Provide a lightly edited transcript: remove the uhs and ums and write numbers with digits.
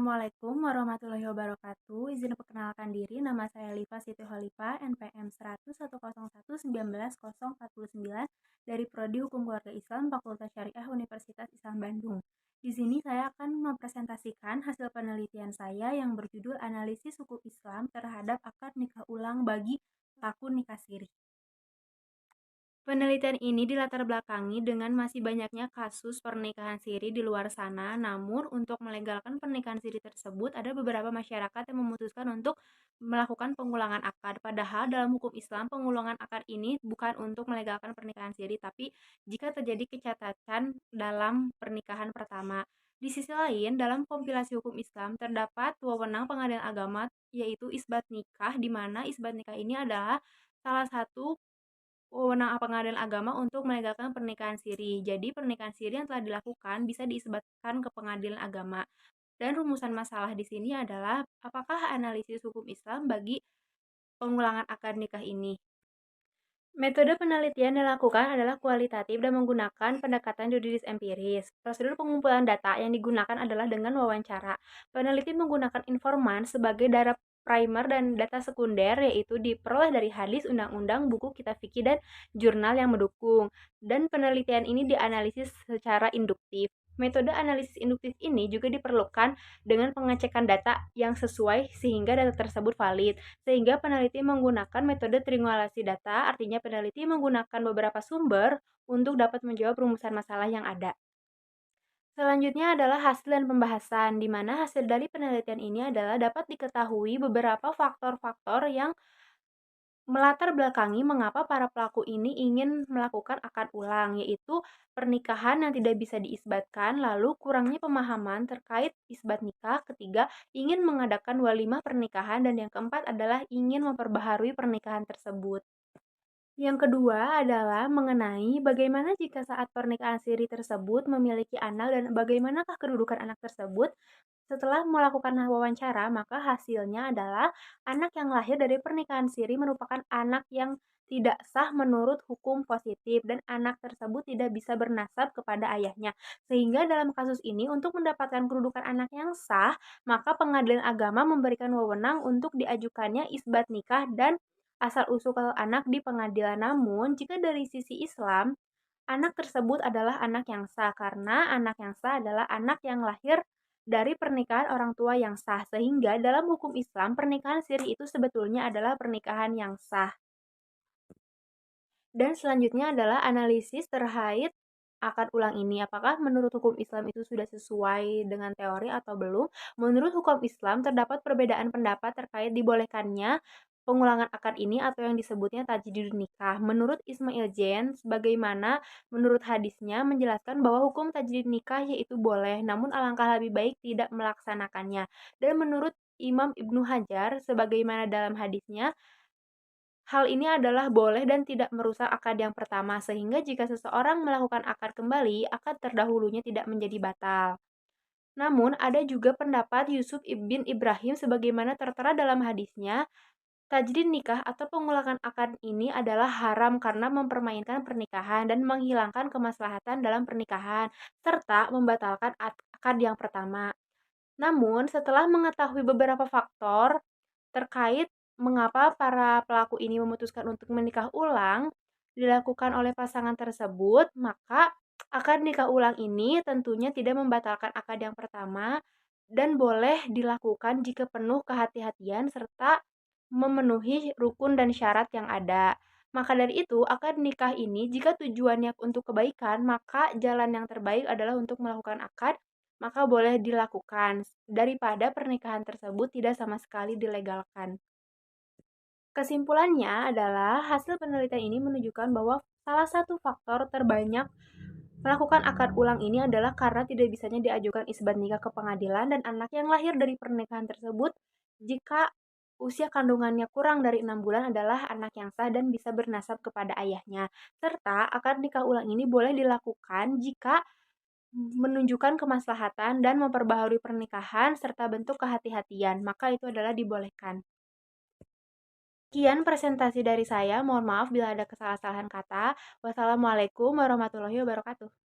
Assalamualaikum warahmatullahi wabarakatuh. Izin perkenalkan diri, nama saya Liva Siti Khalifa, NPM 101.119.049 dari Prodi Hukum Keluarga Islam Fakultas Syariah Universitas Islam Bandung. Di sini saya akan mempresentasikan hasil penelitian saya yang berjudul Analisis Hukum Islam terhadap akad nikah ulang bagi pelaku nikah siri. Penelitian ini dilatar belakangi dengan masih banyaknya kasus pernikahan siri di luar sana, namun untuk melegalkan pernikahan siri tersebut ada beberapa masyarakat yang memutuskan untuk melakukan pengulangan akad. Padahal dalam hukum Islam, pengulangan akad ini bukan untuk melegalkan pernikahan siri, tapi jika terjadi kecacatan dalam pernikahan pertama. Di sisi lain, dalam kompilasi hukum Islam terdapat wewenang pengadilan agama yaitu isbat nikah, di mana isbat nikah ini adalah salah satu wewenang pengadilan agama untuk melegalkan pernikahan siri. Jadi, pernikahan siri yang telah dilakukan bisa diisbatkan ke pengadilan agama. Dan rumusan masalah di sini adalah apakah analisis hukum Islam bagi pengulangan akad nikah ini. Metode penelitian yang dilakukan adalah kualitatif dan menggunakan pendekatan yuridis empiris. Prosedur pengumpulan data yang digunakan adalah dengan wawancara. Peneliti menggunakan informan sebagai data primer dan data sekunder, yaitu diperoleh dari hadis, undang-undang, buku, kitab fikih, dan jurnal yang mendukung. Dan penelitian ini dianalisis secara induktif. Metode analisis induktif ini juga diperlukan dengan pengecekan data yang sesuai sehingga data tersebut valid. Sehingga peneliti menggunakan metode triangulasi data, artinya peneliti menggunakan beberapa sumber untuk dapat menjawab rumusan masalah yang ada. Selanjutnya adalah hasil dan pembahasan, di mana hasil dari penelitian ini adalah dapat diketahui beberapa faktor-faktor yang melatar belakangi mengapa para pelaku ini ingin melakukan akad ulang, yaitu pernikahan yang tidak bisa diisbatkan, lalu kurangnya pemahaman terkait isbat nikah, ketiga, ingin mengadakan walimah pernikahan, dan yang keempat adalah ingin memperbaharui pernikahan tersebut. Yang kedua adalah mengenai bagaimana jika saat pernikahan siri tersebut memiliki anak dan bagaimanakah kedudukan anak tersebut. Setelah melakukan wawancara, maka hasilnya adalah anak yang lahir dari pernikahan siri merupakan anak yang tidak sah menurut hukum positif dan anak tersebut tidak bisa bernasab kepada ayahnya. Sehingga dalam kasus ini untuk mendapatkan kedudukan anak yang sah, maka pengadilan agama memberikan wewenang untuk diajukannya isbat nikah dan asal-usul anak di pengadilan. Namun, jika dari sisi Islam, anak tersebut adalah anak yang sah karena anak yang sah adalah anak yang lahir dari pernikahan orang tua yang sah. Sehingga dalam hukum Islam, pernikahan siri itu sebetulnya adalah pernikahan yang sah. Dan selanjutnya adalah analisis terkait akad ulang ini. Apakah menurut hukum Islam itu sudah sesuai dengan teori atau belum? Menurut hukum Islam, terdapat perbedaan pendapat terkait dibolehkannya pengulangan akad ini atau yang disebutnya tajdid nikah. Menurut Ismail Jain, sebagaimana menurut hadisnya menjelaskan bahwa hukum tajdid nikah yaitu boleh, namun alangkah lebih baik tidak melaksanakannya. Dan menurut Imam Ibnu Hajar, sebagaimana dalam hadisnya, hal ini adalah boleh dan tidak merusak akad yang pertama, sehingga jika seseorang melakukan akad kembali, akad terdahulunya tidak menjadi batal. Namun, ada juga pendapat Yusuf ibn Ibrahim sebagaimana tertera dalam hadisnya, tajdid nikah atau pengulangan akad ini adalah haram karena mempermainkan pernikahan dan menghilangkan kemaslahatan dalam pernikahan, serta membatalkan akad yang pertama. Namun, setelah mengetahui beberapa faktor terkait mengapa para pelaku ini memutuskan untuk menikah ulang dilakukan oleh pasangan tersebut, maka akad nikah ulang ini tentunya tidak membatalkan akad yang pertama dan boleh dilakukan jika penuh kehati-hatian serta memenuhi rukun dan syarat yang ada. Maka dari itu, akad nikah ini jika tujuannya untuk kebaikan, maka jalan yang terbaik adalah untuk melakukan akad, maka boleh dilakukan daripada pernikahan tersebut tidak sama sekali dilegalkan. Kesimpulannya adalah hasil penelitian ini menunjukkan bahwa salah satu faktor terbanyak melakukan akad ulang ini adalah karena tidak bisanya diajukan isbat nikah ke pengadilan dan anak yang lahir dari pernikahan tersebut jika usia kandungannya kurang dari 6 bulan adalah anak yang sah dan bisa bernasab kepada ayahnya. Serta akad nikah ulang ini boleh dilakukan jika menunjukkan kemaslahatan dan memperbaharui pernikahan serta bentuk kehati-hatian, maka itu adalah dibolehkan. Sekian presentasi dari saya, mohon maaf bila ada kesalahan kata. Wassalamualaikum warahmatullahi wabarakatuh.